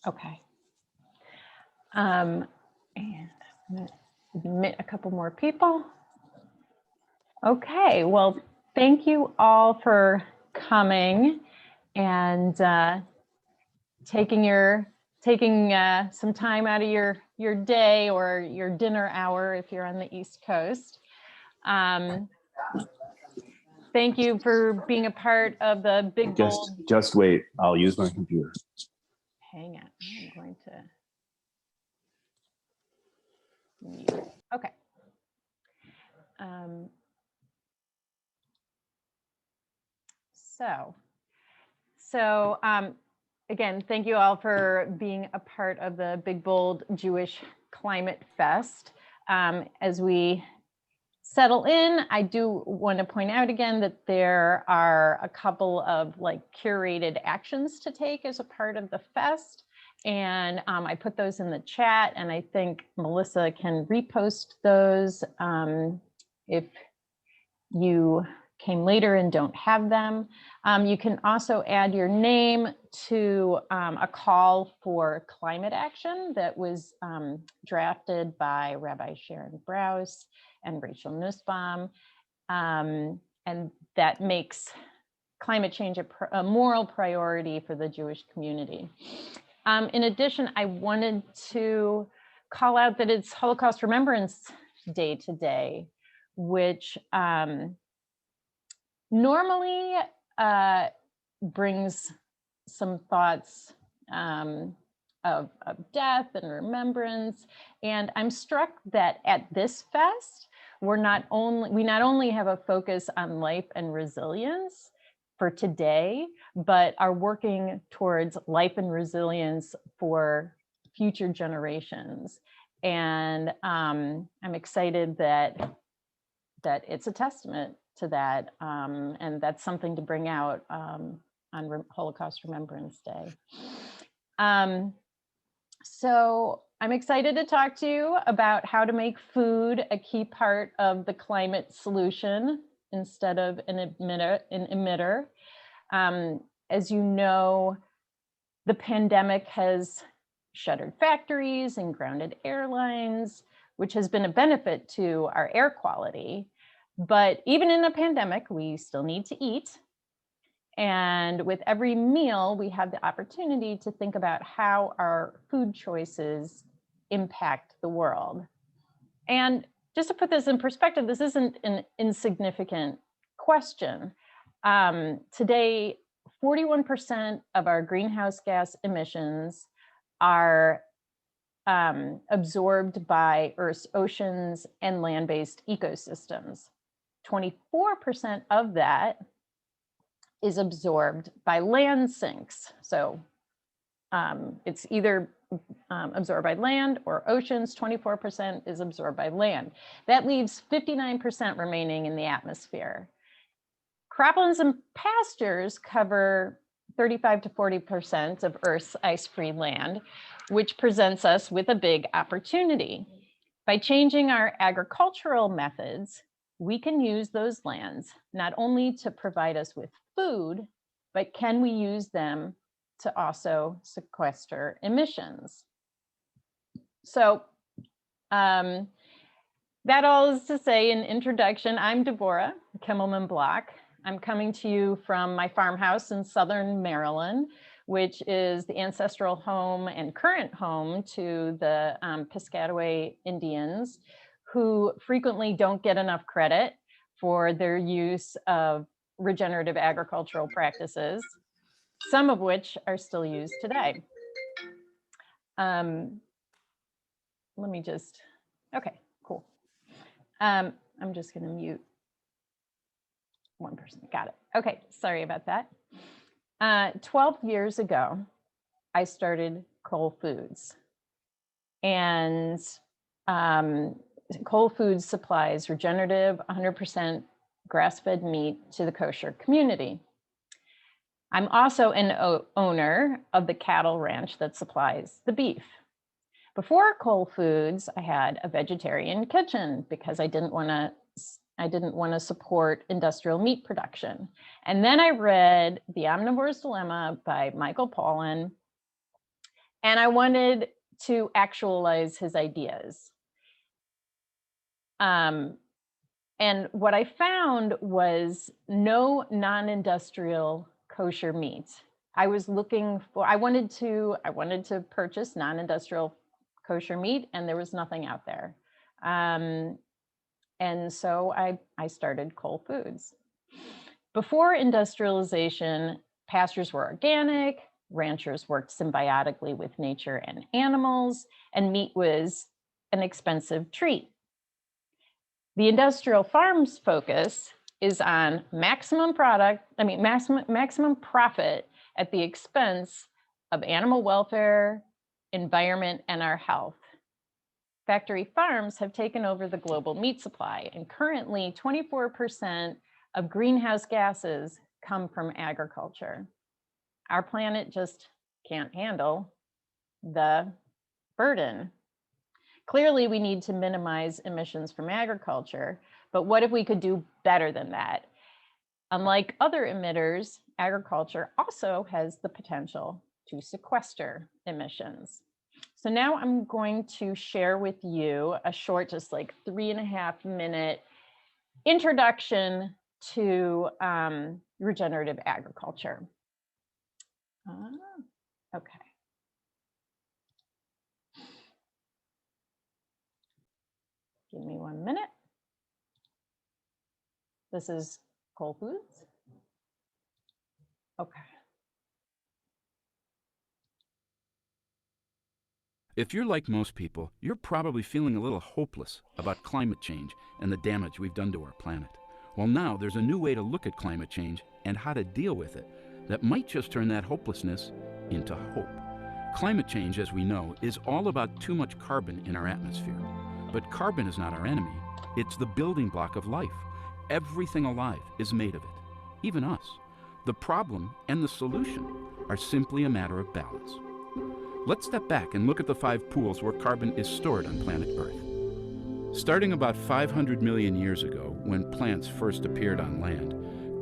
Okay. And I'm going to admit a couple more people. Okay, well, thank you all for coming and taking some time out of your day or your dinner hour if you're on the East Coast. Thank you for being a part of the Big Bold. Just wait, I'll use my computer. Hang on, I'm going to mute. Okay. So again, thank you all for being a part of the Big Bold Jewish Climate Fest. As we settle in, I do want to point out again that there are a couple of curated actions to take as a part of the fest. And I put those in the chat, and I think Melissa can repost those if you came later and don't have them. You can also add your name to a call for climate action that was drafted by Rabbi Sharon Brous and Rachel Nussbaum. And that makes climate change a moral priority for the Jewish community. In addition, I wanted to call out that it's Holocaust Remembrance Day today, which normally brings some thoughts of death and remembrance. And I'm struck that at this fest, we not only have a focus on life and resilience for today, but are working towards life and resilience for future generations. And I'm excited that it's a testament to that, and that's something to bring out on Holocaust Remembrance Day. So I'm excited to talk to you about how to make food a key part of the climate solution instead of an emitter. As you know, the pandemic has shuttered factories and grounded airlines, which has been a benefit to our air quality. But even in a pandemic, we still need to eat. And with every meal, we have the opportunity to think about how our food choices impact the world. And just to put this in perspective, this isn't an insignificant question. Today, 41% of our greenhouse gas emissions are absorbed by Earth's oceans and land-based ecosystems. 24% of that is absorbed by land sinks. So it's either absorbed by land or oceans. 24% is absorbed by land. That leaves 59% remaining in the atmosphere. Croplands and pastures cover 35 to 40% of Earth's ice-free land, which presents us with a big opportunity. By changing our agricultural methods, we can use those lands not only to provide us with food, but can we use them to also sequester emissions? So that all is to say in introduction, I'm Deborah Kimelman-Block. I'm coming to you from my farmhouse in Southern Maryland, which is the ancestral home and current home to the Piscataway Indians, who frequently don't get enough credit for their use of regenerative agricultural practices, some of which are still used today. Let me just, okay, cool. I'm just gonna mute one person, got it. Okay, sorry about that. 12 years ago, I started Cole Foods, and Cole Foods supplies regenerative, 100% grass-fed meat to the kosher community. I'm also an owner of the cattle ranch that supplies the beef. Before Cole Foods, I had a vegetarian kitchen because I didn't want to support industrial meat production. And then I read The Omnivore's Dilemma by Michael Pollan, And I wanted to actualize his ideas. And what I found was no non-industrial kosher meat. I wanted to purchase non-industrial kosher meat, and there was nothing out there. And so I started Whole Foods. Before industrialization, pastures were organic, ranchers worked symbiotically with nature and animals, and meat was an expensive treat. The industrial farm's focus is on maximum profit at the expense of animal welfare, environment, and our health. Factory farms have taken over the global meat supply, and currently 24% of greenhouse gases come from agriculture. Our planet just can't handle the burden. Clearly, we need to minimize emissions from agriculture, but what if we could do better than that? Unlike other emitters, agriculture also has the potential to sequester emissions. So now I'm going to share with you a short, just like 3.5-minute introduction to regenerative agriculture. Okay. Give me 1 minute. This is Whole Foods. Okay. If you're like most people, you're probably feeling a little hopeless about climate change and the damage we've done to our planet. Well, now there's a new way to look at climate change and how to deal with it that might just turn that hopelessness into hope. Climate change, as we know, is all about too much carbon in our atmosphere. But carbon is not our enemy. It's the building block of life. Everything alive is made of it, even us. The problem and the solution are simply a matter of balance. Let's step back and look at the 5 pools where carbon is stored on planet Earth. Starting about 500 million years ago, when plants first appeared on land,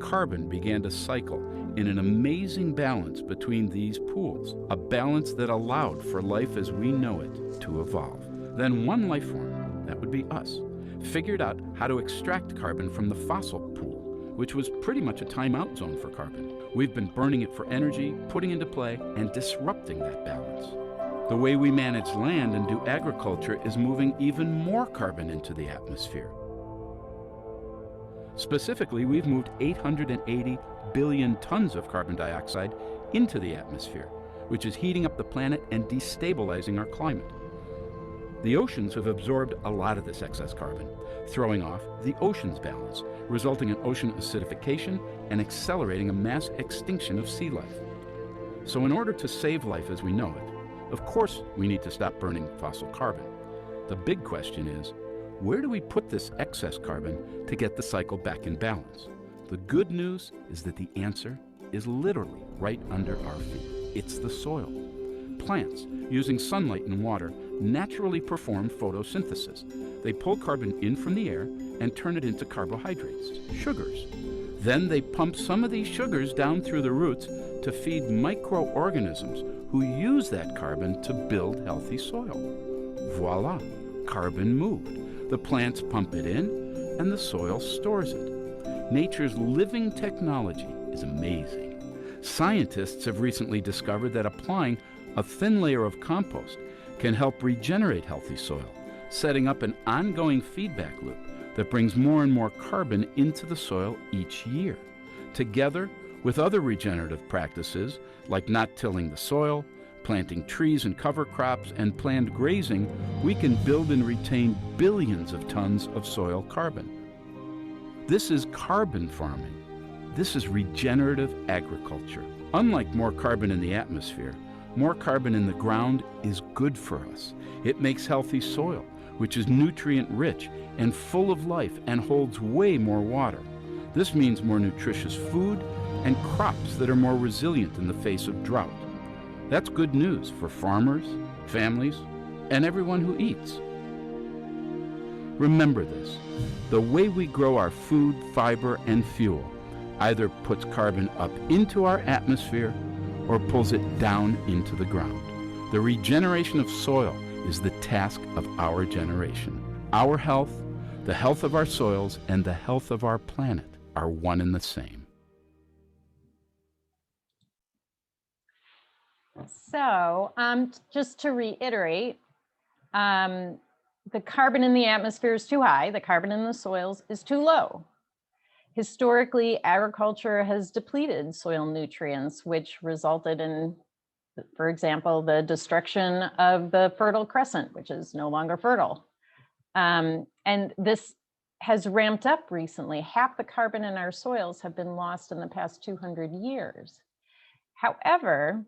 carbon began to cycle in an amazing balance between these pools, a balance that allowed for life as we know it to evolve. Then one life form, that would be us, figured out how to extract carbon from the fossil pool, which was pretty much a timeout zone for carbon. We've been burning it for energy, putting into play, and disrupting that balance. The way we manage land and do agriculture is moving even more carbon into the atmosphere. Specifically, we've moved 880 billion tons of carbon dioxide into the atmosphere, which is heating up the planet and destabilizing our climate. The oceans have absorbed a lot of this excess carbon, throwing off the ocean's balance, resulting in ocean acidification and accelerating a mass extinction of sea life. So in order to save life as we know it, of course we need to stop burning fossil carbon. The big question is, where do we put this excess carbon to get the cycle back in balance? The good news is that the answer is literally right under our feet. It's the soil. Plants, using sunlight and water, naturally perform photosynthesis. They pull carbon in from the air and turn it into carbohydrates, sugars. Then they pump some of these sugars down through the roots to feed microorganisms who use that carbon to build healthy soil. Voila, carbon moved. The plants pump it in, and the soil stores it. Nature's living technology is amazing. Scientists have recently discovered that applying a thin layer of compost can help regenerate healthy soil, setting up an ongoing feedback loop that brings more and more carbon into the soil each year. Together with other regenerative practices like not tilling the soil, planting trees and cover crops, and planned grazing, we can build and retain billions of tons of soil carbon. This is carbon farming. This is regenerative agriculture. Unlike more carbon in the atmosphere, more carbon in the ground is good for us. It makes healthy soil, which is nutrient-rich and full of life and holds way more water. This means more nutritious food and crops that are more resilient in the face of drought. That's good news for farmers, families, and everyone who eats. Remember this, the way we grow our food, fiber, and fuel either puts carbon up into our atmosphere or pulls it down into the ground. The regeneration of soil is the task of our generation. Our health, the health of our soils, and the health of our planet are one and the same. So just to reiterate, the carbon in the atmosphere is too high. The carbon in the soils is too low. Historically, agriculture has depleted soil nutrients, which resulted in, for example, the destruction of the Fertile Crescent, which is no longer fertile. And this has ramped up recently. Half the carbon in our soils have been lost in the past 200 years. However,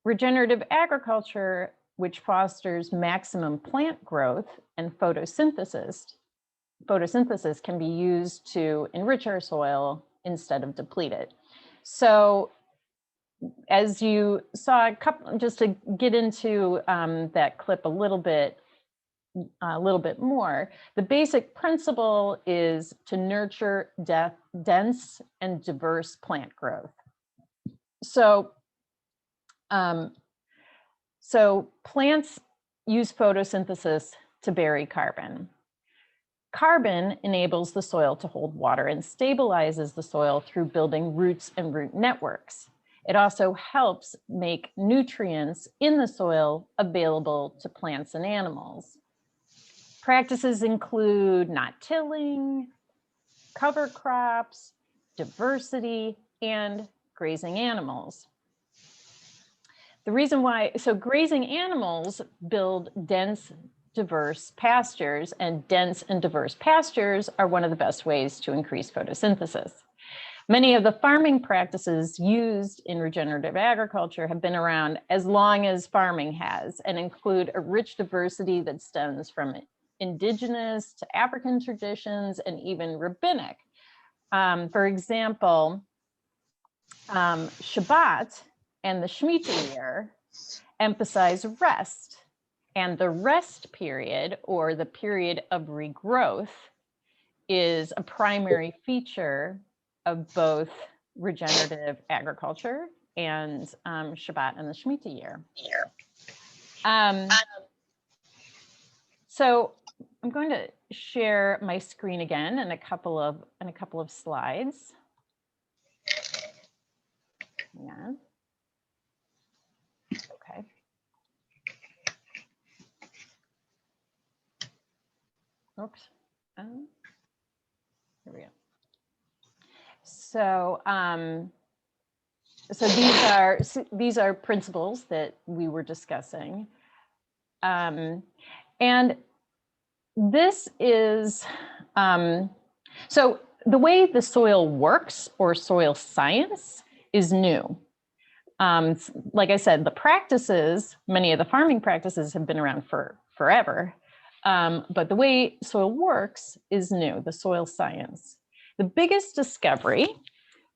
regenerative agriculture, which fosters maximum plant growth and photosynthesis can be used to enrich our soil instead of deplete it. So as you saw, just to get into that clip a little bit more, the basic principle is to nurture dense and diverse plant growth. So plants use photosynthesis to bury carbon. Carbon enables the soil to hold water and stabilizes the soil through building roots and root networks. It also helps make nutrients in the soil available to plants and animals. Practices include not tilling, cover crops, diversity, and grazing animals. The reason why, so grazing animals build dense, diverse pastures, and dense and diverse pastures are one of the best ways to increase photosynthesis. Many of the farming practices used in regenerative agriculture have been around as long as farming has and include a rich diversity that stems from indigenous to African traditions and even rabbinic. For example, Shabbat and the Shemitah year emphasize rest, and the rest period, or the period of regrowth, is a primary feature of both regenerative agriculture and Shabbat and the Shemitah year. So I'm going to share my screen again in a couple of slides. Yeah. Okay. Oops. Here we go. So, these are principles that we were discussing, and this is so the way the soil works, or soil science, is new. Like I said, the practices, many of the farming practices have been around for forever, but the way soil works is new, the soil science. The biggest discovery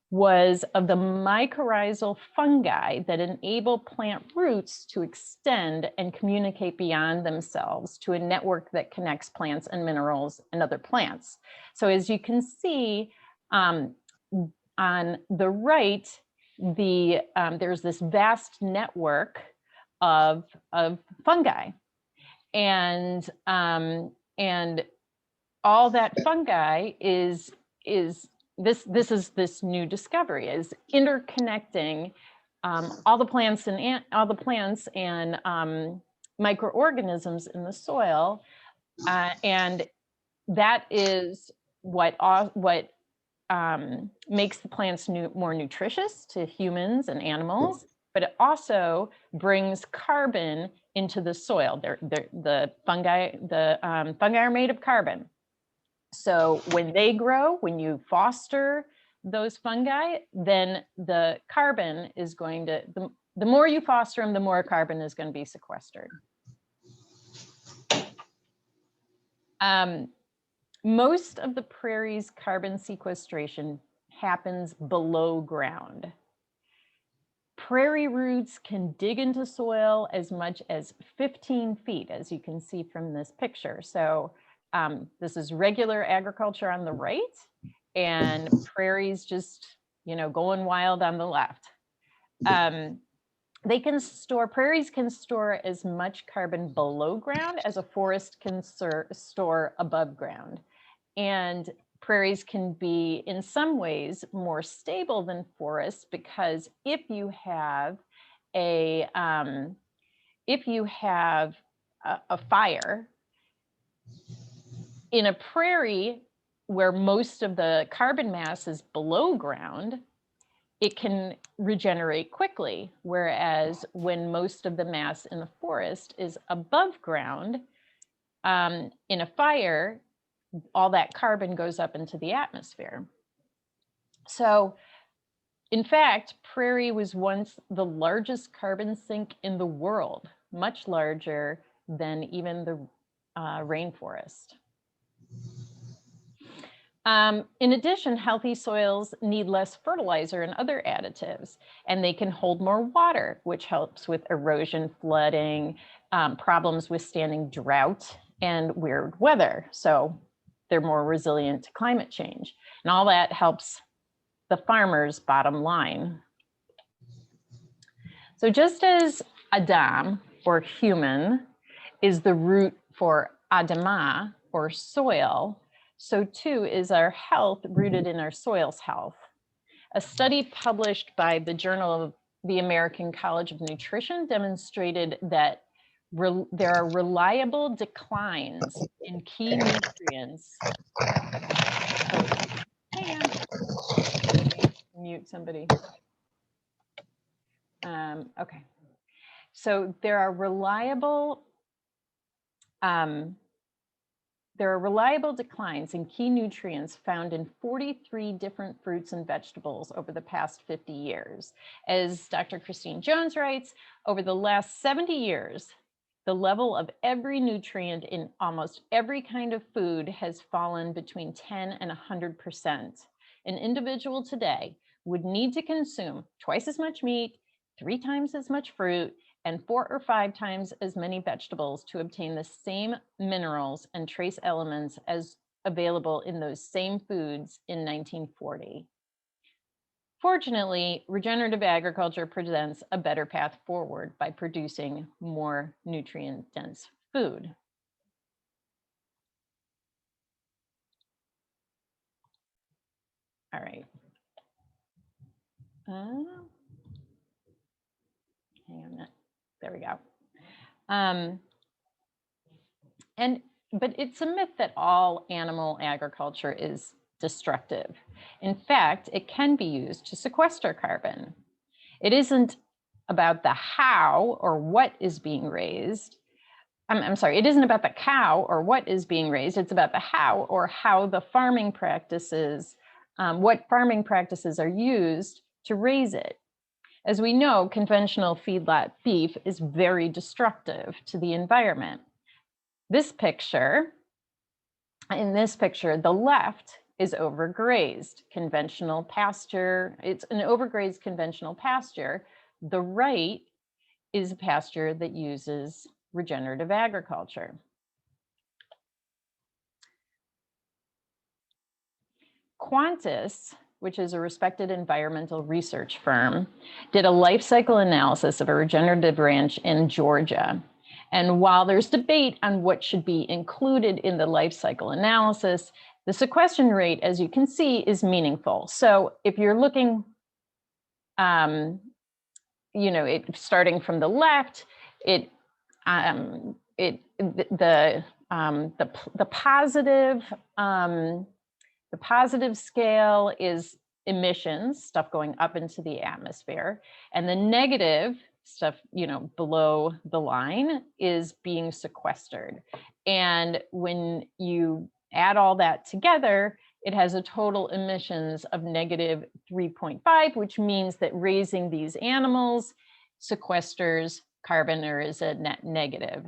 was of the mycorrhizal fungi that enable plant roots to extend and communicate beyond themselves to a network that connects plants and minerals and other plants. So as you can see on the right, there's this vast network of fungi, and all that fungi is this new discovery, is interconnecting all the plants and microorganisms in the soil, and that is what makes the plants more nutritious to humans and animals, but it also brings carbon into the soil. The fungi are made of carbon. So when they grow, when you foster those fungi, then the carbon is going to, the more you foster them, the more carbon is going to be sequestered. Most of the prairie's carbon sequestration happens below ground. Prairie roots can dig into soil as much as 15 feet, as you can see from this picture. So this is regular agriculture on the right, and prairies just, going wild on the left. prairies can store as much carbon below ground as a forest can store above ground. And prairies can be, in some ways, more stable than forests, because if you have a fire in a prairie where most of the carbon mass is below ground, it can regenerate quickly. Whereas when most of the mass in the forest is above ground, in a fire, all that carbon goes up into the atmosphere. So, in fact, prairie was once the largest carbon sink in the world, much larger than even the rainforest. In addition, healthy soils need less fertilizer and other additives, and they can hold more water, which helps with erosion, flooding, problems withstanding drought and weird weather. So they're more resilient to climate change. And all that helps the farmer's bottom line. So just as Adam, or human, is the root for Adamah, or soil, so too is our health rooted in our soil's health. A study published by the Journal of the American College of Nutrition demonstrated that there are reliable declines in key nutrients. Oh, hang on. Mute somebody. Okay. So there are reliable declines in key nutrients found in 43 different fruits and vegetables over the past 50 years. As Dr. Christine Jones writes, over the last 70 years, the level of every nutrient in almost every kind of food has fallen between 10 and 100%. An individual today would need to consume twice as much meat, 3 times as much fruit, and 4 or 5 times as many vegetables to obtain the same minerals and trace elements as available in those same foods in 1940. Fortunately, regenerative agriculture presents a better path forward by producing more nutrient-dense food. All right. Hang on a minute. There we go. But it's a myth that all animal agriculture is destructive. In fact, it can be used to sequester carbon. It isn't about the how or what is being raised. I'm sorry, it isn't about the cow or what is being raised. It's about the how, or how the farming practices, what farming practices are used to raise it. As we know, conventional feedlot beef is very destructive to the environment. In this picture, the left is overgrazed conventional pasture. It's an overgrazed conventional pasture. The right is a pasture that uses regenerative agriculture. Qantas, which is a respected environmental research firm, did a life cycle analysis of a regenerative ranch in Georgia. And while there's debate on what should be included in the life cycle analysis, the sequestration rate, as you can see, is meaningful. So if you're looking, starting from the left, the positive scale is emissions, stuff going up into the atmosphere, and the negative stuff, below the line, is being sequestered. And when you add all that together, it has a total emissions of negative 3.5, which means that raising these animals sequesters carbon, or is a net negative.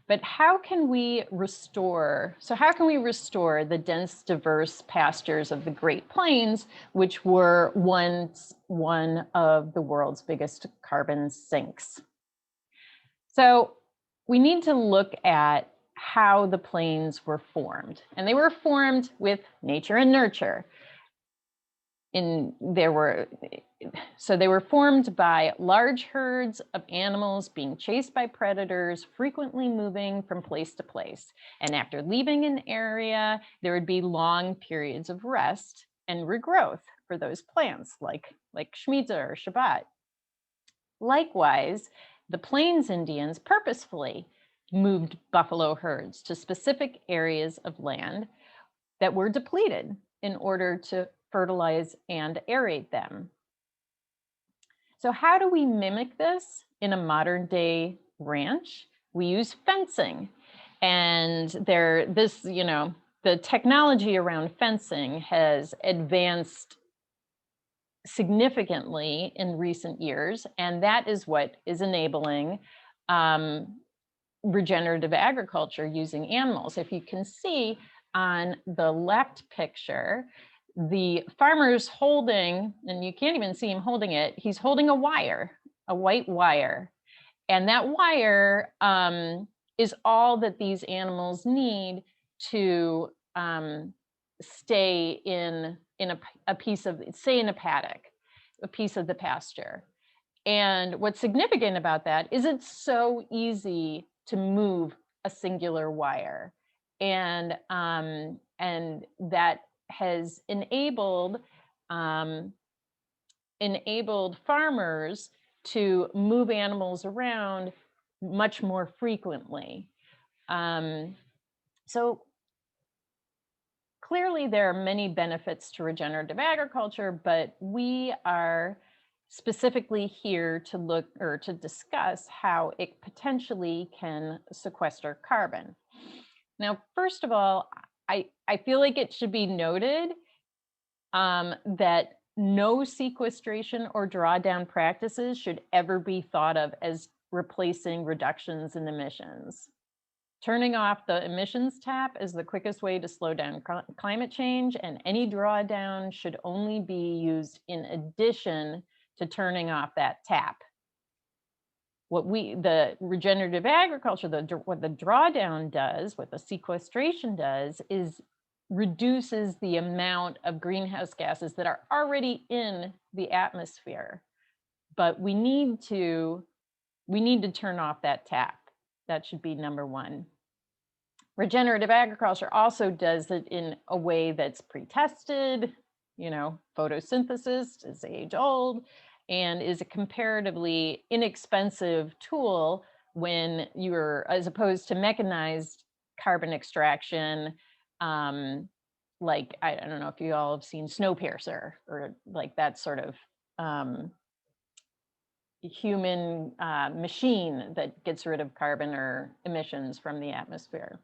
But how can we restore the dense, diverse pastures of the Great Plains, which were once one of the world's biggest carbon sinks? So we need to look at how the plains were formed. And they were formed with nature and nurture. they were formed by large herds of animals being chased by predators, frequently moving from place to place. And after leaving an area, there would be long periods of rest and regrowth for those plants, like Shemitah or Shabbat. Likewise, the Plains Indians purposefully moved buffalo herds to specific areas of land that were depleted in order to fertilize and aerate them. So how do we mimic this in a modern day ranch? We use fencing, and the technology around fencing has advanced significantly in recent years, and that is what is enabling regenerative agriculture using animals. If you can see on the left picture, the farmer's holding, and you can't even see him holding it, he's holding a wire, a white wire. And that wire is all that these animals need to stay in a piece of, say in a paddock, a piece of the pasture. And what's significant about that is it's so easy to move a singular wire. And that has enabled farmers to move animals around much more frequently. So clearly there are many benefits to regenerative agriculture, but we are specifically here to look or to discuss how it potentially can sequester carbon. Now, first of all, I feel like it should be noted that no sequestration or drawdown practices should ever be thought of as replacing reductions in emissions. Turning off the emissions tap is the quickest way to slow down climate change, and any drawdown should only be used in addition to turning off that tap. The regenerative agriculture, what the drawdown does, what the sequestration does, is reduces the amount of greenhouse gases that are already in the atmosphere. But we need to turn off that tap. That should be number one. Regenerative agriculture also does it in a way that's pre-tested. Photosynthesis is age old and is a comparatively inexpensive tool when as opposed to mechanized carbon extraction, like, I don't know if you all have seen Snowpiercer or like that sort of human machine that gets rid of carbon or emissions from the atmosphere.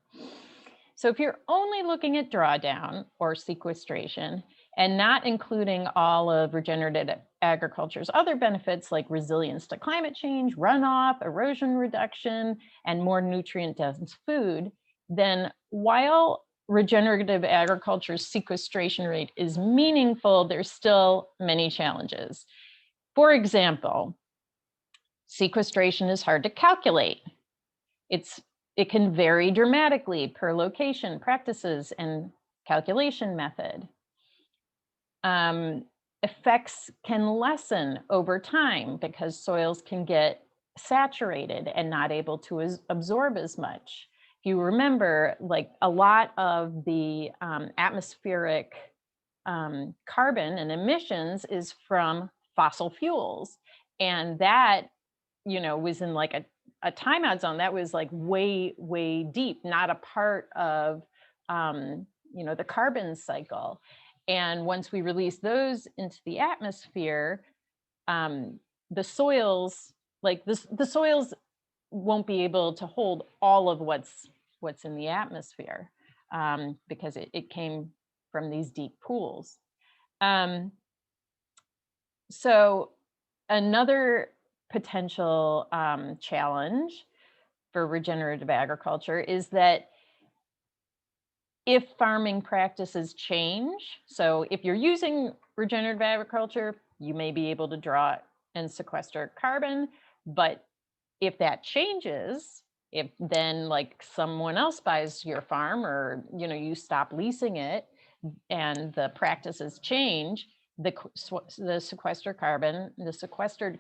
So if you're only looking at drawdown or sequestration and not including all of regenerative agriculture's other benefits like resilience to climate change, runoff, erosion reduction, and more nutrient-dense food, then while regenerative agriculture's sequestration rate is meaningful, there's still many challenges. For example, sequestration is hard to calculate. It can vary dramatically per location, practices, and calculation method. Effects can lessen over time because soils can get saturated and not able to absorb as much. If you remember, like a lot of the atmospheric carbon and emissions is from fossil fuels. And that, was in like a timeout zone that was like way, way deep, not a part of, the carbon cycle. And once we release those into the atmosphere, the soils, the soils won't be able to hold all of what's in the atmosphere because it came from these deep pools. So another potential challenge for regenerative agriculture is that if farming practices change, so if you're using regenerative agriculture, you may be able to draw and sequester carbon, but if that changes, if then like someone else buys your farm or you stop leasing it and the practices change, the sequestered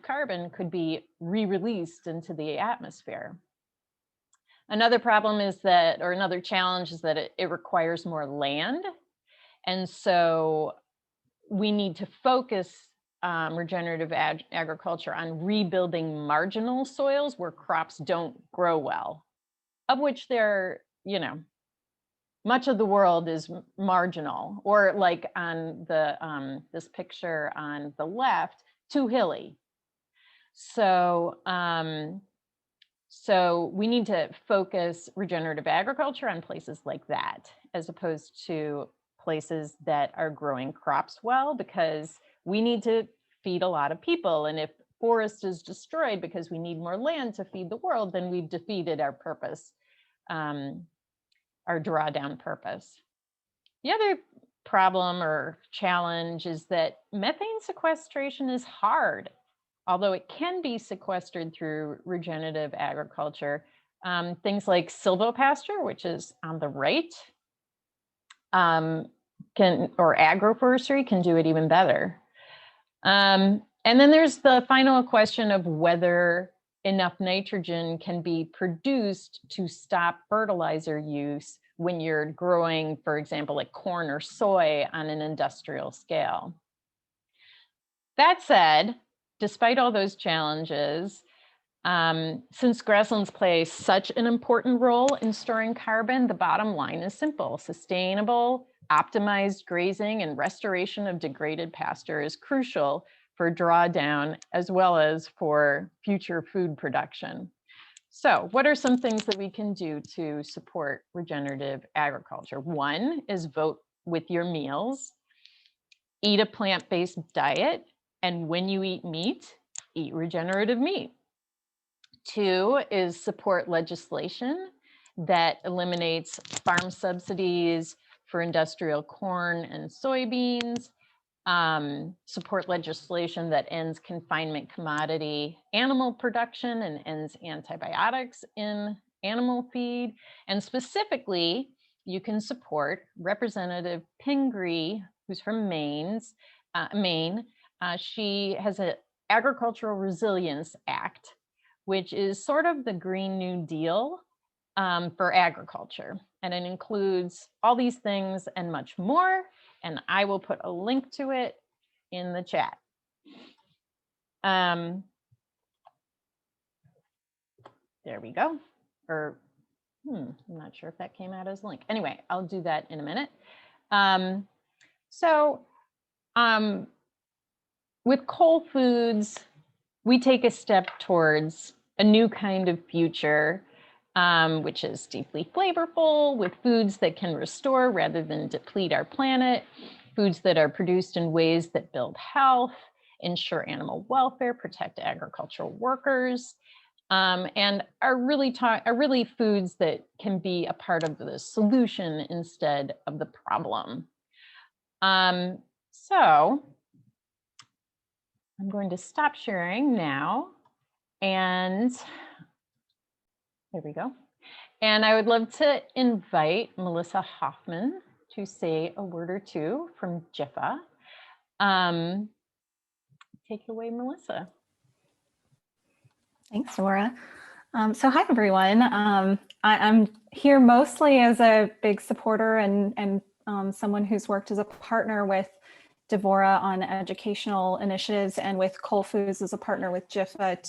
carbon could be re-released into the atmosphere. Another problem is that, or another challenge is that it requires more land. And so we need to focus regenerative agriculture on rebuilding marginal soils where crops don't grow well, of which there, you know, much of the world is marginal, or like on the this picture on the left, too hilly. So so we need to focus regenerative agriculture on places like that, as opposed to places that are growing crops well, because we need to feed a lot of people. And if forest is destroyed because we need more land to feed the world, then we've defeated our purpose, our drawdown purpose. The other problem or challenge is that methane sequestration is hard, although it can be sequestered through regenerative agriculture. Things like silvopasture, which is on the right, or agroforestry can do it even better. And then there's the final question of whether enough nitrogen can be produced to stop fertilizer use when you're growing, for example, like corn or soy on an industrial scale. That said, despite all those challenges, since grasslands play such an important role in storing carbon, the bottom line is simple: sustainable, optimized grazing and restoration of degraded pasture is crucial for drawdown as well as for future food production. So what are some things that we can do to support regenerative agriculture? One is vote with your meals, eat a plant-based diet, and when you eat meat, eat regenerative meat. Two is support legislation that eliminates farm subsidies for industrial corn and soybeans, support legislation that ends confinement commodity animal production and ends antibiotics in animal feed. And specifically, you can support Representative Pingree, who's from Maine. She has an Agricultural Resilience Act, which is sort of the Green New Deal for agriculture. And it includes all these things and much more. And I will put a link to it in the chat. There we go. Or, I'm not sure if that came out as a link. Anyway, I'll do that in a minute. With Whole Foods, we take a step towards a new kind of future, which is deeply flavorful, with foods that can restore rather than deplete our planet, foods that are produced in ways that build health, ensure animal welfare, protect agricultural workers, and are really foods that can be a part of the solution instead of the problem. So I'm going to stop sharing now, and there we go. And I would love to invite Melissa Hoffman to say a word or two from JIFA. Take it away, Melissa. Thanks, Nora. So hi, everyone. I'm here mostly as a big supporter and someone who's worked as a partner with Devora on educational initiatives, and with Whole Foods as a partner with JIFA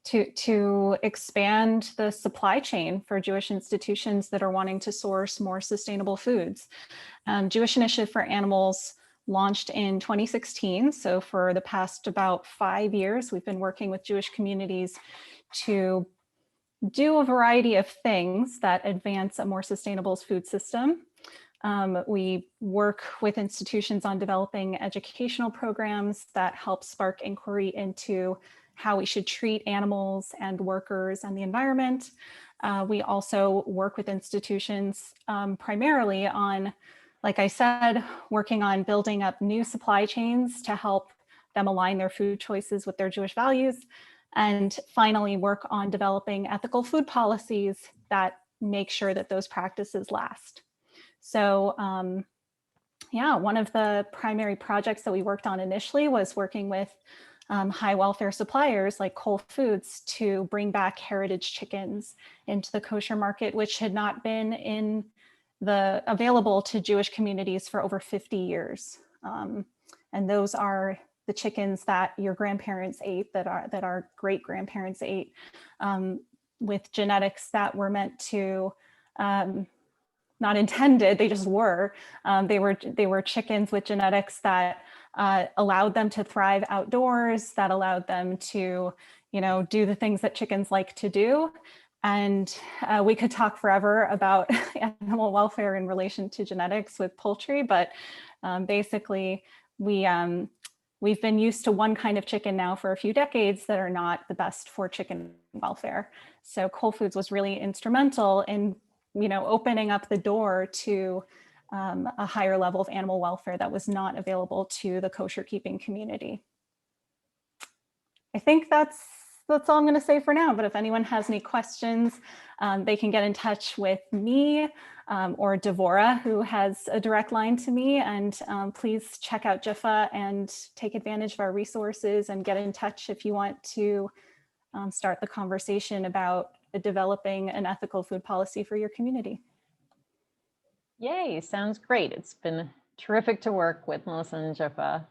to expand the supply chain for Jewish institutions that are wanting to source more sustainable foods. Jewish Initiative for Animals launched in 2016. So for the past about 5 years, we've been working with Jewish communities to do a variety of things that advance a more sustainable food system. We work with institutions on developing educational programs that help spark inquiry into how we should treat animals and workers and the environment. We also work with institutions primarily on, like I said, working on building up new supply chains to help them align their food choices with their Jewish values. And finally, work on developing ethical food policies that make sure that those practices last. So Yeah, one of the primary projects that we worked on initially was working with high welfare suppliers like Whole Foods to bring back heritage chickens into the kosher market, which had not been available to Jewish communities for over 50 years. And those are the chickens that your grandparents ate, that our great grandparents ate, with genetics that were meant to, not intended, they just were. They were chickens with genetics that allowed them to thrive outdoors, that allowed them to, do the things that chickens like to do. And we could talk forever about animal welfare in relation to genetics with poultry, but basically we've been used to one kind of chicken now for a few decades that are not the best for chicken welfare. So Whole Foods was really instrumental in opening up the door to a higher level of animal welfare that was not available to the kosher keeping community. I think that's all I'm going to say for now, but if anyone has any questions, they can get in touch with me or Devora, who has a direct line to me, and please check out JIFA and take advantage of our resources and get in touch if you want to start the conversation about developing an ethical food policy for your community. Yay, sounds great. It's been terrific to work with Melissa and JIFA.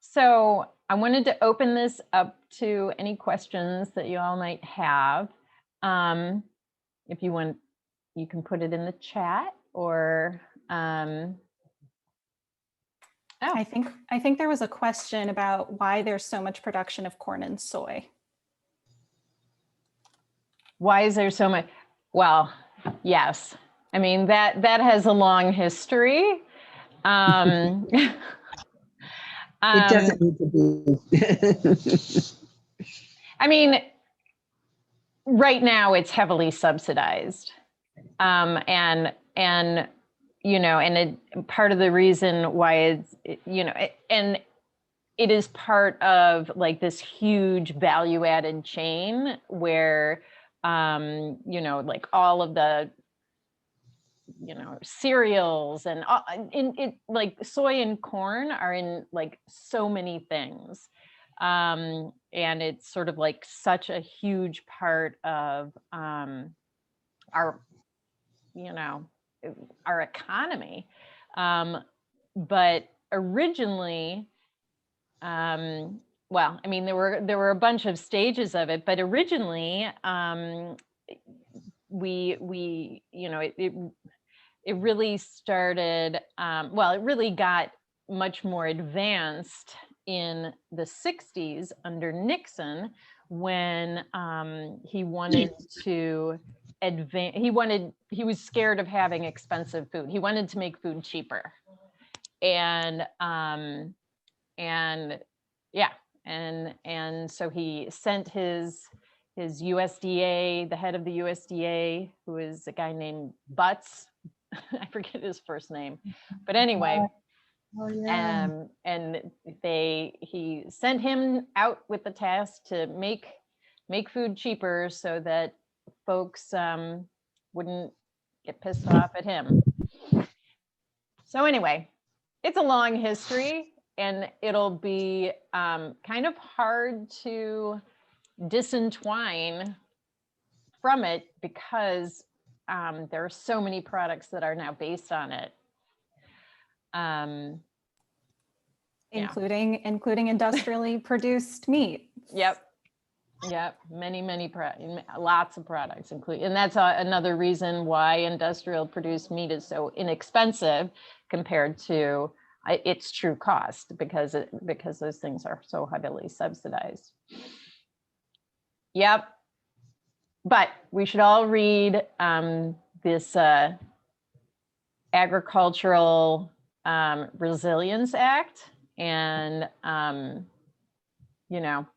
So I wanted to open this up to any questions that you all might have. If you want, you can put it in the chat or I think there was a question about why there's so much production of corn and soy. Why is there so much? Well, yes. I mean, that has a long history. It doesn't need to be. I mean, right now it's heavily subsidized. And part of the reason why it's, and it is part of like this huge value added chain where, like all of the, cereals and like soy and corn are in like so many things. And it's sort of like such a huge part of our economy. But originally, well, I mean, there were a bunch of stages of it, but originally, it really started, it really got much more advanced in the 60s under Nixon when he wanted to he was scared of having expensive food. He wanted to make food cheaper. And so he sent his USDA, the head of the USDA, who is a guy named Butts. I forget his first name, but anyway, and he sent him out with the task to make food cheaper so that folks wouldn't get pissed off at him. So anyway, it's a long history, and it'll be kind of hard to disentwine from it because there are so many products that are now based on it. Including industrially produced meat. Yep. Many lots of products, and that's another reason why industrial produced meat is so inexpensive compared to its true cost, because those things are so heavily subsidized. Yep. But we should all read this Agricultural Resilience Act, and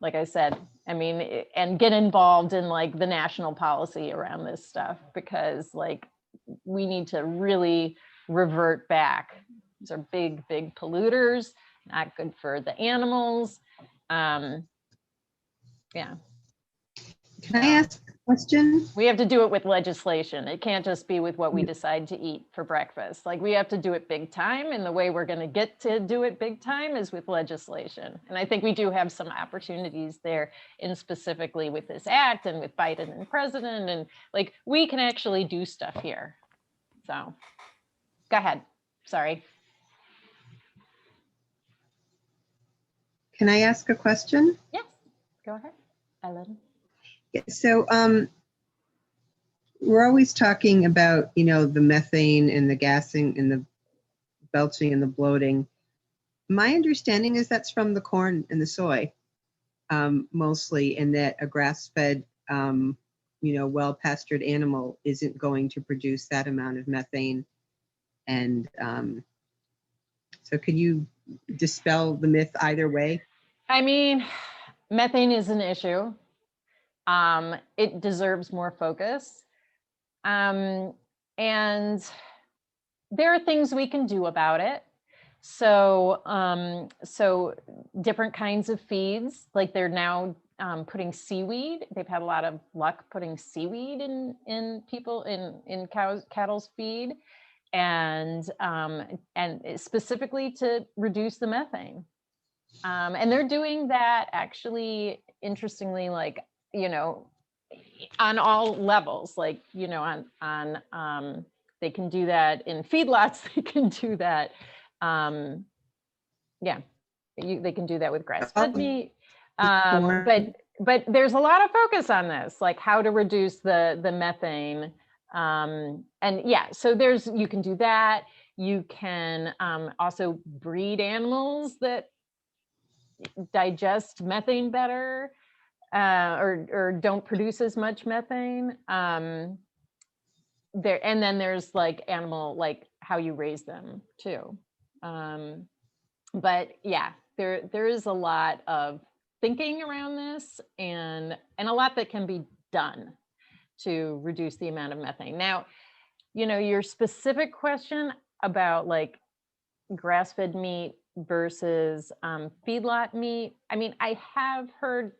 like I said, I mean, and get involved in like the national policy around this stuff, because like we need to really revert back. These are big polluters, not good for the animals. Can I ask a question? We have to do it with legislation. It can't just be with what we decide to eat for breakfast. Like, we have to do it big time, and the way we're going to get to do it big time is with legislation. And I think we do have some opportunities there, in specifically with this act and with Biden and president, and like, we can actually do stuff here. So go ahead. Sorry. Can I ask a question? Yes, go ahead, Ellen. Yeah, so we're always talking about, you know, the methane and the gassing and the belching and the bloating. My understanding is that's from the corn and the soy, mostly, and that a grass-fed, you know, well-pastured animal isn't going to produce that amount of methane. And so could you dispel the myth either way? I mean, methane is an issue. It deserves more focus. And there are things we can do about it. So, so different kinds of feeds, like they're now putting seaweed. They've had a lot of luck putting seaweed in cattle's feed, and specifically to reduce the methane. And they're doing that actually, interestingly, like, you know, on all levels, like, you know, on they can do that in feedlots. They can do that. Yeah, they can do that with grass-fed meat. But there's a lot of focus on this, like how to reduce the methane. And yeah, so you can do that. You can also breed animals that digest methane better, or don't produce as much methane. And then there's like animal, like how you raise them too. But yeah, there is a lot of thinking around this, and a lot that can be done to reduce the amount of methane. Now, you know, your specific question about like grass-fed meat versus feedlot meat. I mean, I've heard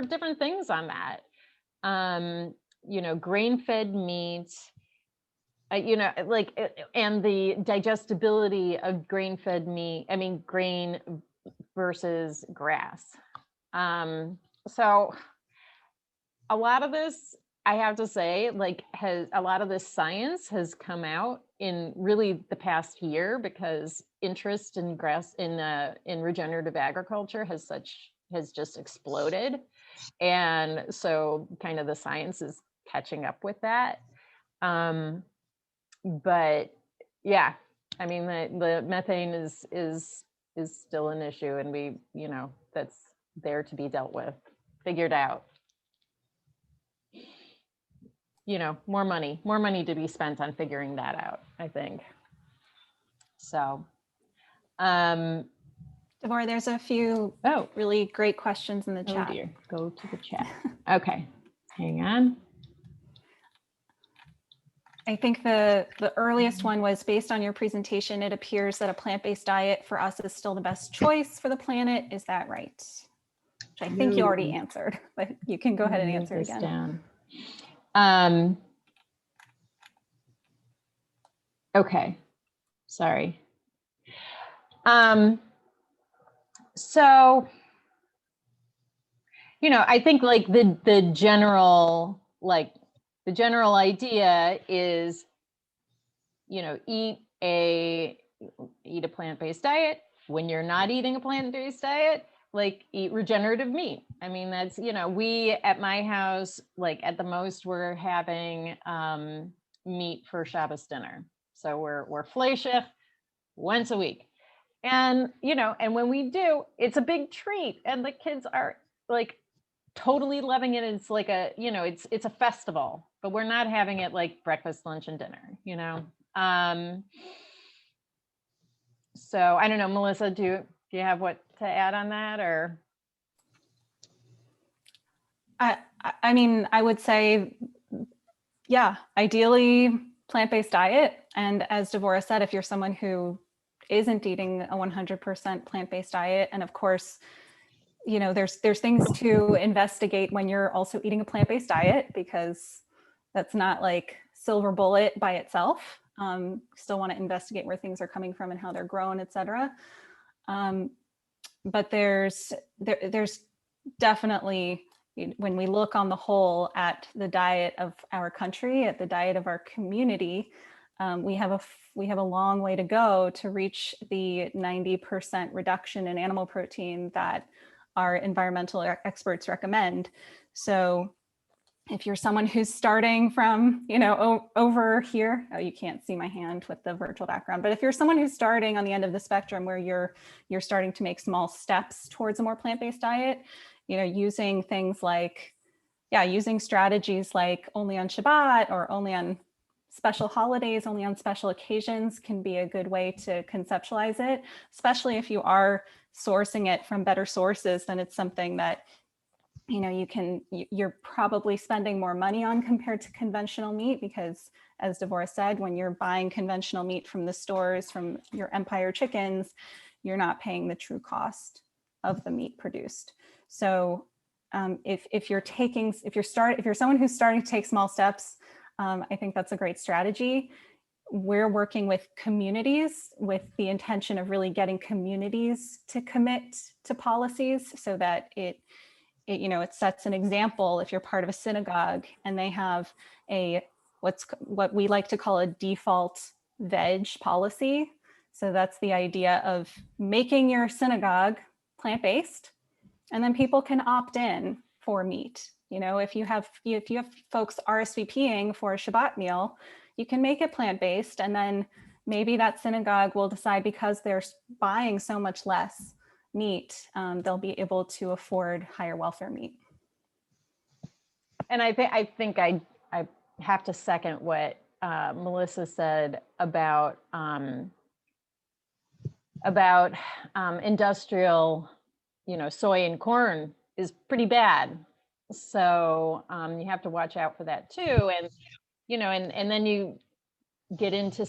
different things on that. You know, grain-fed meat, you know, like, and the digestibility of grain-fed meat, I mean, grain versus grass. So a lot of this, I have to say, like, a lot of this science has come out in really the past year, because interest in in regenerative agriculture has just exploded. And so kind of the science is catching up with that. But yeah, I mean, the methane is still an issue, and we, you know, that's there to be dealt with, figured out. You know, more money to be spent on figuring that out, I think. So, Devorah, there's a few really great questions in the chat. Oh dear, go to the chat. Okay, hang on. I think the earliest one was, based on your presentation, it appears that a plant-based diet for us is still the best choice for the planet. Is that right? Which I think you already answered, but you can go ahead and answer it again. Okay, sorry. So, you know, I think like the general idea is, you know, eat a plant-based diet. When you're not eating a plant-based diet, like, eat regenerative meat. I mean, that's, you know, we at my house, like, at the most we're having meat for Shabbos dinner. So we're fleischig once a week. And, you know, and when we do, it's a big treat, and the kids are like totally loving it. It's like a, you know, it's a festival, but we're not having it like breakfast, lunch, and dinner, you know? So I don't know, Melissa, do you have what to add on that, or? I mean, I would say, yeah, ideally plant-based diet. And as Devorah said, if you're someone who isn't eating a 100% plant-based diet, and of course, there's things to investigate when you're also eating a plant-based diet, because that's not like silver bullet by itself. Still want to investigate where things are coming from and how they're grown, et cetera. But there's definitely, when we look on the whole at the diet of our country, at the diet of our community, we have a long way to go to reach the 90% reduction in animal protein that our environmental experts recommend. So if you're someone who's starting from, over here, oh, you can't see my hand with the virtual background, but if you're someone who's starting on the end of the spectrum where you're starting to make small steps towards a more plant-based diet, using things like, using strategies like only on Shabbat or only on special holidays, only on special occasions can be a good way to conceptualize it, especially if you are sourcing it from better sources. Then it's something that you're probably spending more money on compared to conventional meat, because as Devorah said, when you're buying conventional meat from the stores, from your Empire chickens, you're not paying the true cost of the meat produced. So if you're someone who's starting to take small steps, I think that's a great strategy. We're working with communities with the intention of really getting communities to commit to policies so that it sets an example. If you're part of a synagogue and they have what we like to call a default veg policy. So that's the idea of making your synagogue plant-based, and then people can opt in for meat. If you have folks RSVPing for a Shabbat meal, you can make it plant-based, and then maybe that synagogue will decide, because they're buying so much less meat, they'll be able to afford higher welfare meat. And I think I have to second what Melissa said about industrial, soy and corn is pretty bad. So you have to watch out for that too. And and then you get into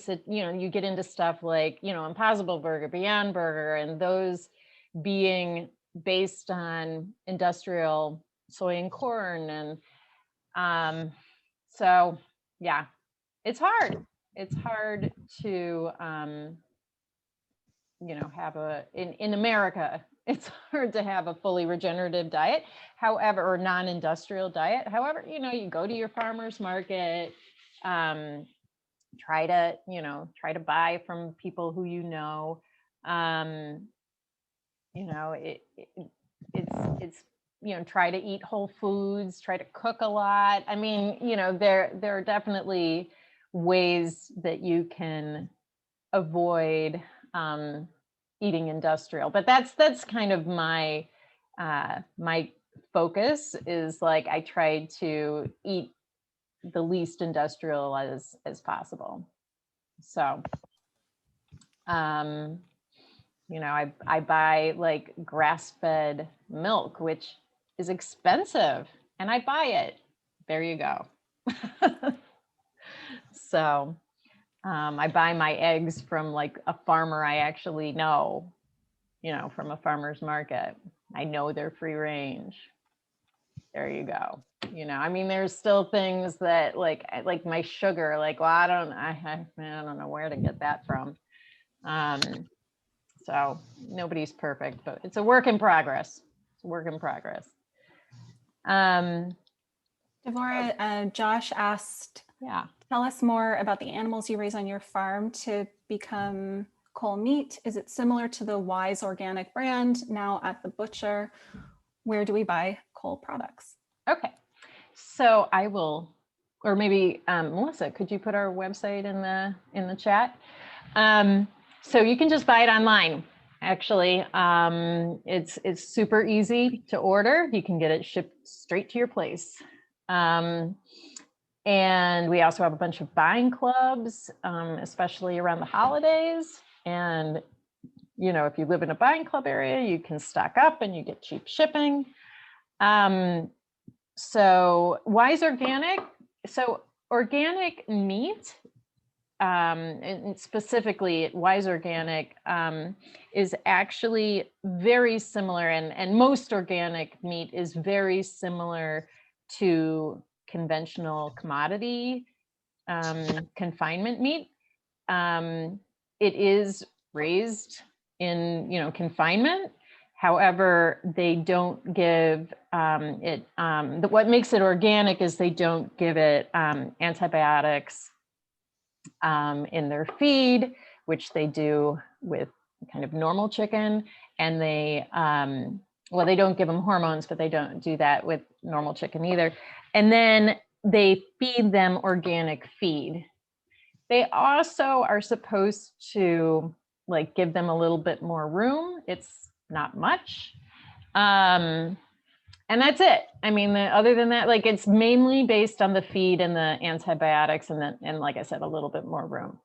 stuff like Impossible Burger, Beyond Burger, and those being based on industrial soy and corn. And so yeah, it's hard to have in America, it's hard to have a fully regenerative diet, however, or non-industrial diet. However, you go to your farmer's market, try to buy from people who it's try to eat whole foods, try to cook a lot. I mean, there are definitely ways that you can avoid eating industrial, but that's kind of my my focus is like, I try to eat the least industrial as possible. So I buy like grass-fed milk, which is expensive, and I buy it. There you go. So I buy my eggs from like a farmer I actually know, from a farmer's market. I know they're free range. There you go. I mean, there's still things that like my sugar, like, well, I don't know where to get that from. So nobody's perfect, but it's a work in progress. Devorah, Josh asked, tell us more about the animals you raise on your farm to become Cole Meat. Is it similar to the Wise Organic brand now at the butcher? Where do we buy Cole products? Okay, so I will, or maybe Melissa, could you put our website in the chat? So you can just buy it online. Actually, it's super easy to order. You can get it shipped straight to your place. And we also have a bunch of buying clubs, especially around the holidays. And, if you live in a buying club area, you can stock up and you get cheap shipping. So Wise Organic, so organic meat and specifically Wise Organic, is actually very similar, and most organic meat is very similar to conventional commodity confinement meat. It is raised in, confinement. However, they don't give it, what makes it organic is they don't give it antibiotics in their feed, which they do with kind of normal chicken. And they, well, they don't give them hormones, but they don't do that with normal chicken either. And then they feed them organic feed. They also are supposed to like give them a little bit more room. It's not much. And that's it. I mean, other than that, like it's mainly based on the feed and the antibiotics, and then, and like I said, a little bit more room.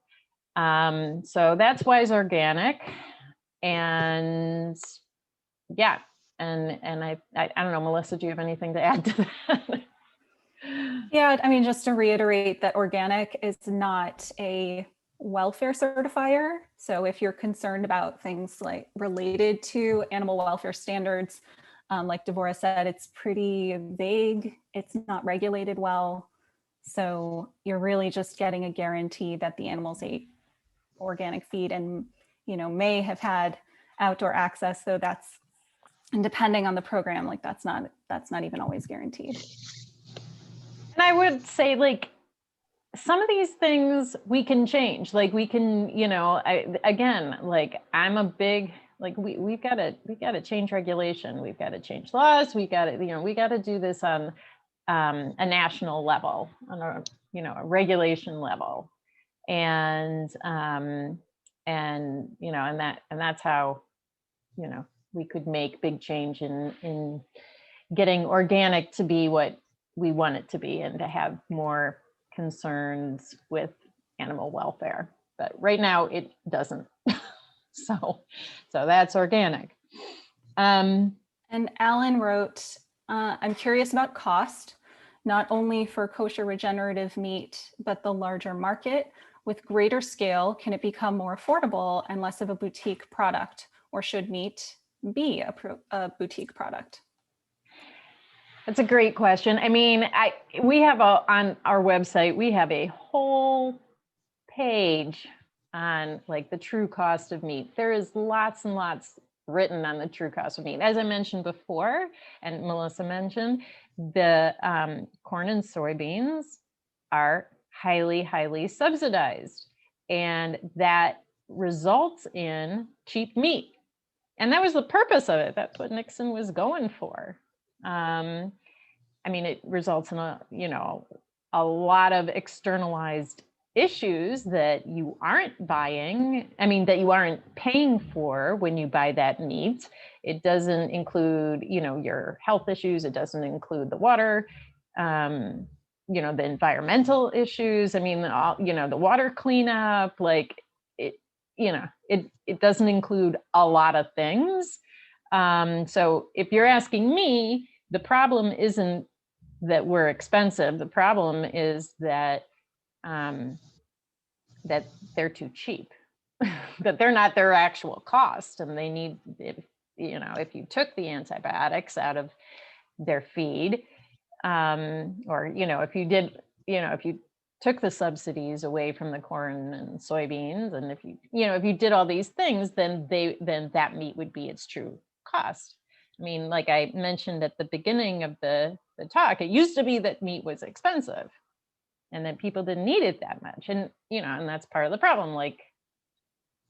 So that's Wise Organic. And yeah, and I don't know, Melissa, do you have anything to add to that? Yeah, I mean, just to reiterate that organic is not a welfare certifier. So if you're concerned about things like related to animal welfare standards, like Devorah said, it's pretty vague. It's not regulated well. So you're really just getting a guarantee that the animals ate organic feed and, may have had outdoor access. So that's, and depending on the program, like that's not even always guaranteed. And I would say, like, some of these things we can change. Like we can, I'm a big, like we've got to change regulation. We've got to change laws. We got to, we got to do this on a national level, on a regulation level, and that's how, we could make big change in getting organic to be what we want it to be, and to have more concerns with animal welfare. But right now it doesn't. so that's organic. And Alan wrote, I'm curious about cost, not only for kosher regenerative meat, but the larger market. With greater scale, can it become more affordable and less of a boutique product, or should meat be a boutique product? That's a great question. I mean, we have on our website, we have a whole page on like the true cost of meat. There is lots and lots written on the true cost of meat. As I mentioned before, and Melissa mentioned, the corn and soybeans are highly, highly subsidized. And that results in cheap meat. And that was the purpose of it. That's what Nixon was going for. I mean, it results in a lot of externalized issues that you aren't buying. I mean, that you aren't paying for when you buy that meat. It doesn't include, your health issues. It doesn't include the water, the environmental issues. I mean, the water cleanup, like it doesn't include a lot of things. So if you're asking me, the problem isn't that we're expensive. The problem is that that they're too cheap, that they're not their actual cost, and they need, if you took the antibiotics out of their feed, or if you did, if you took the subsidies away from the corn and soybeans, and if you did all these things, then that meat would be its true cost. I mean, like I mentioned at the beginning of the talk, it used to be that meat was expensive and that people didn't need it that much. And, and that's part of the problem. Like,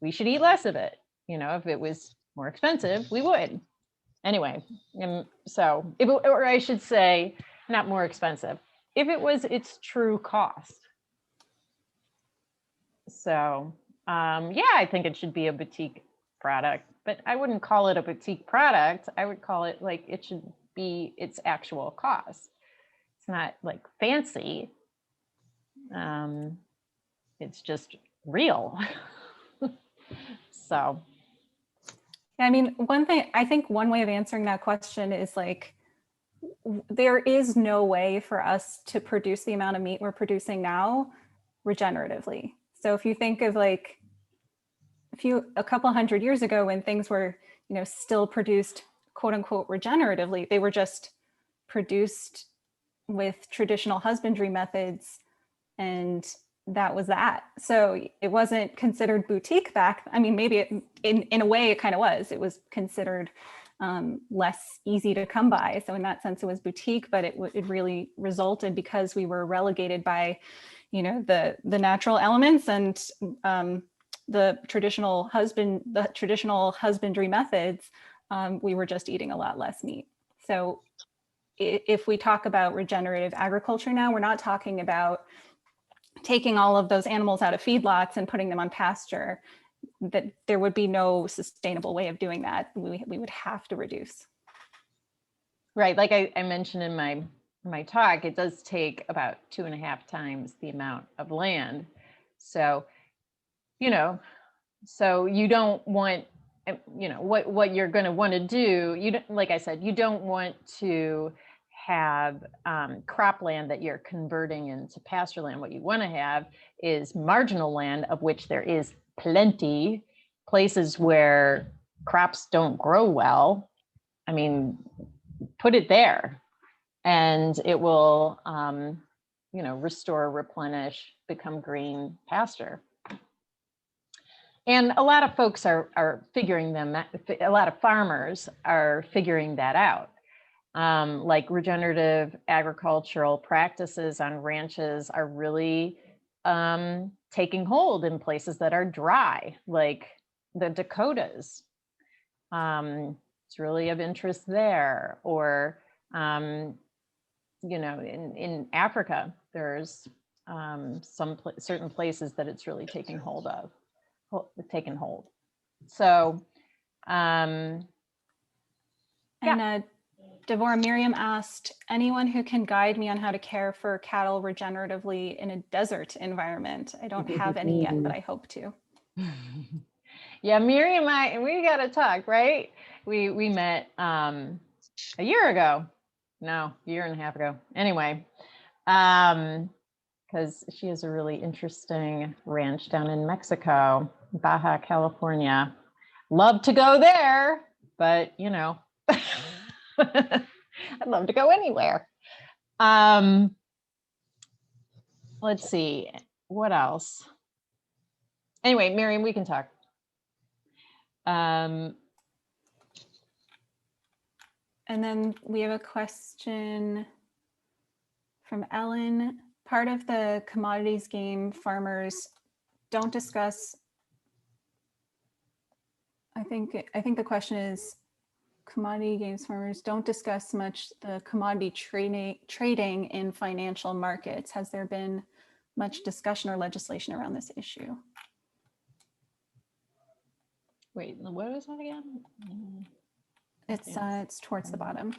we should eat less of it. If it was more expensive, we would. Anyway, so, or I should say, not more expensive, if it was its true cost. So, yeah, I think it should be a boutique product, but I wouldn't call it a boutique product. I would call it like it should be its actual cost. It's not like fancy. It's just real. So. I mean, I think one way of answering that question is like, there is no way for us to produce the amount of meat we're producing now regeneratively. So if you think of like a couple hundred years ago when things were, still produced quote unquote regeneratively, they were just produced with traditional husbandry methods, and that was that. So it wasn't considered boutique back. I mean, maybe in a way it kind of was. It was considered less easy to come by. So in that sense, it was boutique, but it really resulted because we were relegated by, the natural elements and the traditional husbandry methods. We were just eating a lot less meat. So if we talk about regenerative agriculture now, we're not talking about taking all of those animals out of feedlots and putting them on pasture. That there would be no sustainable way of doing that. We would have to reduce. Right, like I mentioned in my talk, it does take about 2.5 times the amount of land. So, so you don't want, what you're going to want to do. You don't, like I said, you don't want to have cropland that you're converting into pasture land. What you want to have is marginal land, of which there is plenty, places where crops don't grow well. I mean, put it there and it will, restore, replenish, become green pasture. And a lot of folks are figuring a lot of farmers are figuring that out. Like regenerative agricultural practices on ranches are really taking hold in places that are dry, like the Dakotas. It's really of interest there. Or, in Africa, there's certain places that it's really taken hold. So, Devorah, Miriam asked, anyone who can guide me on how to care for cattle regeneratively in a desert environment? I don't have any yet, but I hope to. Yeah, Miriam, we got to talk, right? We met a year ago. No, a year and a half ago. Anyway, because she has a really interesting ranch down in Mexico, Baja California. Love to go there, but I'd love to go anywhere. Let's see, what else? Anyway, Miriam, we can talk. And then we have a question from Ellen. Part of the commodities game, farmers don't discuss. I think the question is, commodity games farmers don't discuss much the commodity trading in financial markets. Has there been much discussion or legislation around this issue? Wait, what was that again? It's towards the bottom.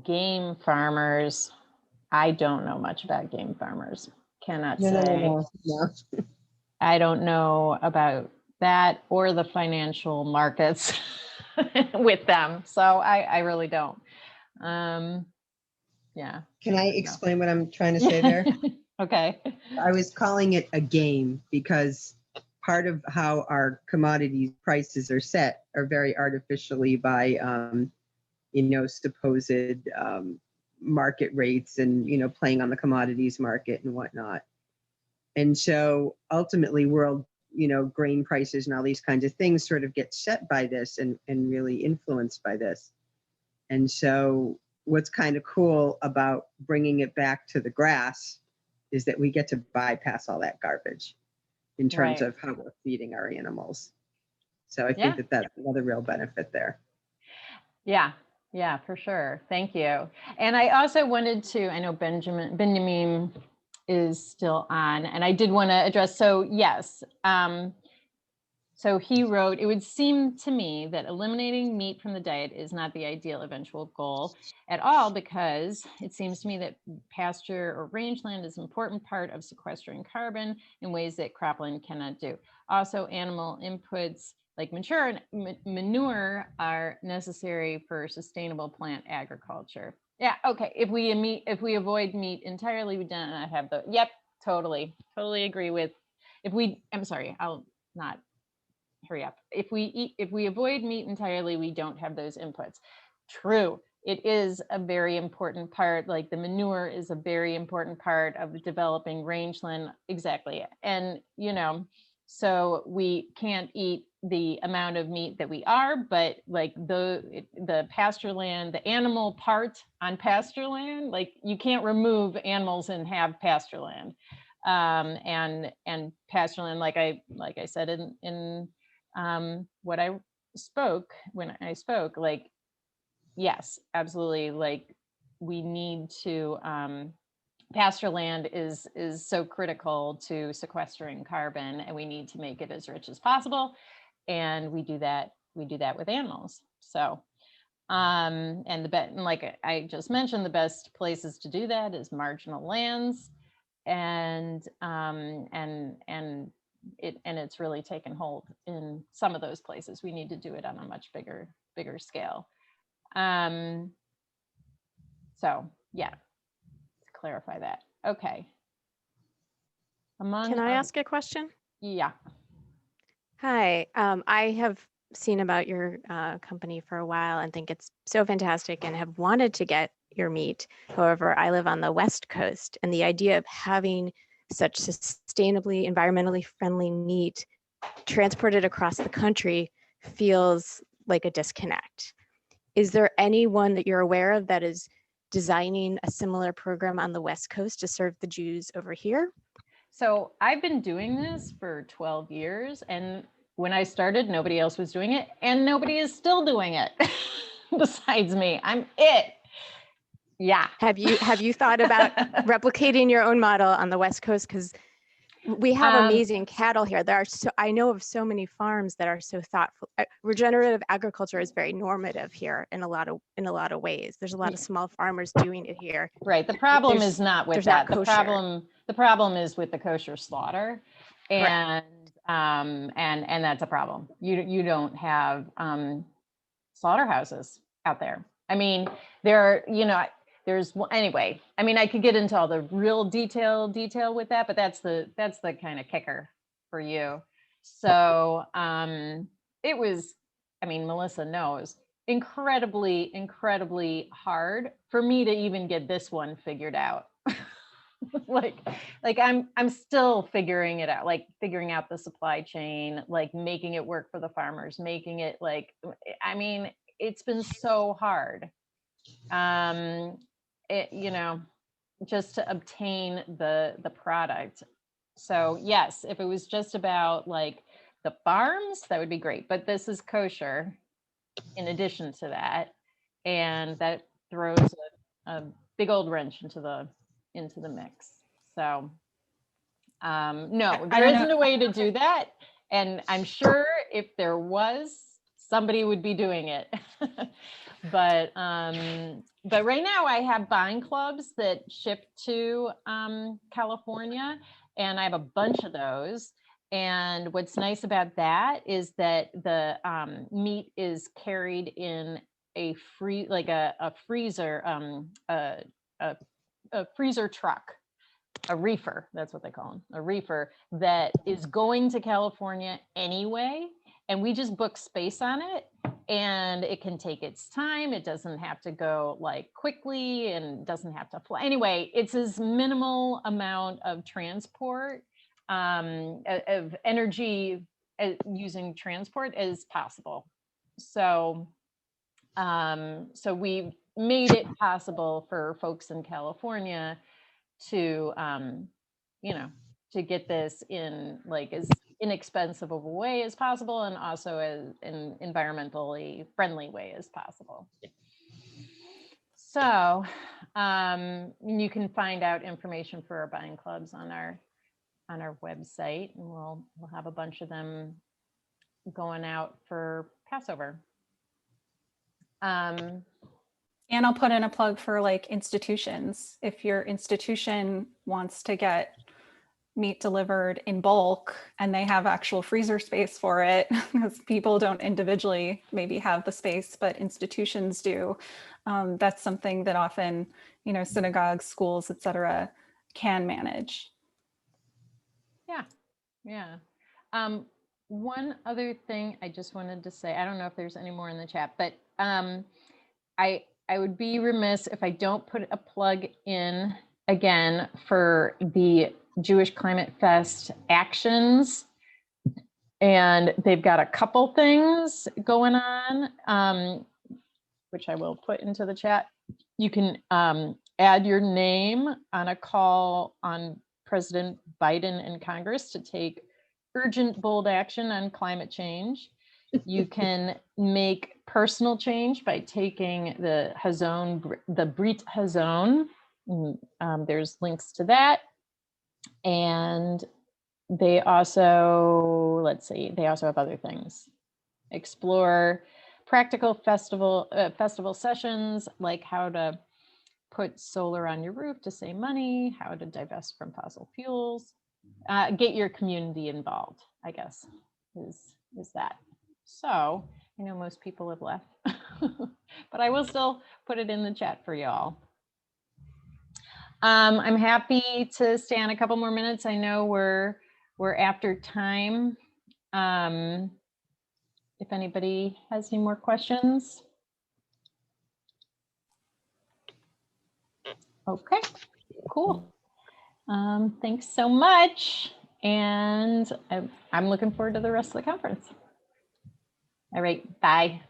Game farmers. I don't know much about game farmers. Cannot say. No. I don't know about that or the financial markets with them. So I really don't. Yeah. Can I explain what I'm trying to say there? Okay. I was calling it a game because part of how our commodity prices are set are very artificially by, supposed market rates and, playing on the commodities market and whatnot. And so ultimately world, grain prices and all these kinds of things sort of get set by this and really influenced by this. And so what's kind of cool about bringing it back to the grass is that we get to bypass all that garbage in terms of how we're feeding our animals. So I think that that's another real benefit there. Yeah, for sure. Thank you. And I also wanted to, I know Benjamin is still on, and I did want to address, so yes. So he wrote, it would seem to me that eliminating meat from the diet is not the ideal eventual goal at all, because it seems to me that pasture or rangeland is an important part of sequestering carbon in ways that cropland cannot do. Also, animal inputs like manure are necessary for sustainable plant agriculture. Yeah, okay. If we avoid meat entirely, we do not have the. Yep, totally agree with. I'm sorry, I'll not hurry up. If we avoid meat entirely, we don't have those inputs. True. It is a very important part, like the manure is a very important part of developing rangeland. Exactly. And, so we can't eat the amount of meat that we are, but like the pasture land, the animal part on pasture land, like you can't remove animals and have pasture land. And pasture land, like I said in when I spoke, like, yes, absolutely. Like we need to, pasture land is so critical to sequestering carbon, and we need to make it as rich as possible. And we do that with animals. So, and like I just mentioned, the best places to do that is marginal lands. And it's really taken hold in some of those places. We need to do it on a much bigger scale. So yeah, to clarify that. Okay. Can I ask a question? Yeah. Hi, I have seen about your company for a while and think it's so fantastic and have wanted to get your meat. However, I live on the West Coast, and the idea of having such sustainably, environmentally friendly meat transported across the country feels like a disconnect. Is there anyone that you're aware of that is designing a similar program on the West Coast to serve the Jews over here? So I've been doing this for 12 years, and when I started, nobody else was doing it, and nobody is still doing it besides me. I'm it. Yeah. Have you thought about replicating your own model on the West Coast? Because we have amazing cattle here. I know of so many farms that are so thoughtful. Regenerative agriculture is very normative here in a lot of ways. There's a lot of small farmers doing it here. Right. The problem is not with that. The problem is with the kosher slaughter, and and that's a problem. You don't have slaughterhouses out there. I mean, there's anyway. I mean, I could get into all the real detail with that, but that's the kind of kicker for you. So it was. I mean, Melissa knows, incredibly hard for me to even get this one figured out. like I'm still figuring it out, like figuring out the supply chain, like making it work for the farmers, making it like, I mean, it's been so hard. Just to obtain the product. So yes, if it was just about like the farms, that would be great. But this is kosher in addition to that. And that throws a big old wrench into the mix. So no, there isn't a way to do that. And I'm sure if there was, somebody would be doing it. But right now I have buying clubs that ship to California, and I have a bunch of those. And what's nice about that is that the meat is carried in a freezer, a freezer truck, a reefer, that's what they call them, a reefer that is going to California anyway. And we just book space on it, and it can take its time. It doesn't have to go like quickly and doesn't have to fly. Anyway, it's as minimal amount of transport, of energy using transport as possible. So, so we made it possible for folks in California to, to get this in like as inexpensive of a way as possible, and also as an environmentally friendly way as possible. So you can find out information for our buying clubs on our website, and we'll have a bunch of them going out for Passover. And I'll put in a plug for like institutions. If your institution wants to get meat delivered in bulk and they have actual freezer space for it, because people don't individually maybe have the space, but institutions do. That's something that often, synagogues, schools, et cetera, can manage. Yeah. One other thing I just wanted to say, I don't know if there's any more in the chat, but I would be remiss if I don't put a plug in again for the Jewish Climate Fest actions. And they've got a couple things going on, which I will put into the chat. You can add your name on a call on President Biden and Congress to take urgent, bold action on climate change. You can make personal change by taking the Hazon, the Brit Hazon. There's links to that. And they also, let's see, they also have other things. Explore practical festival sessions, like how to put solar on your roof to save money, how to divest from fossil fuels, get your community involved, I guess, is that. So I know most people have left, but I will still put it in the chat for y'all. I'm happy to stay on a couple more minutes. I know we're after time. If anybody has any more questions. Okay, cool. Thanks so much. And I'm looking forward to the rest of the conference. All right, bye.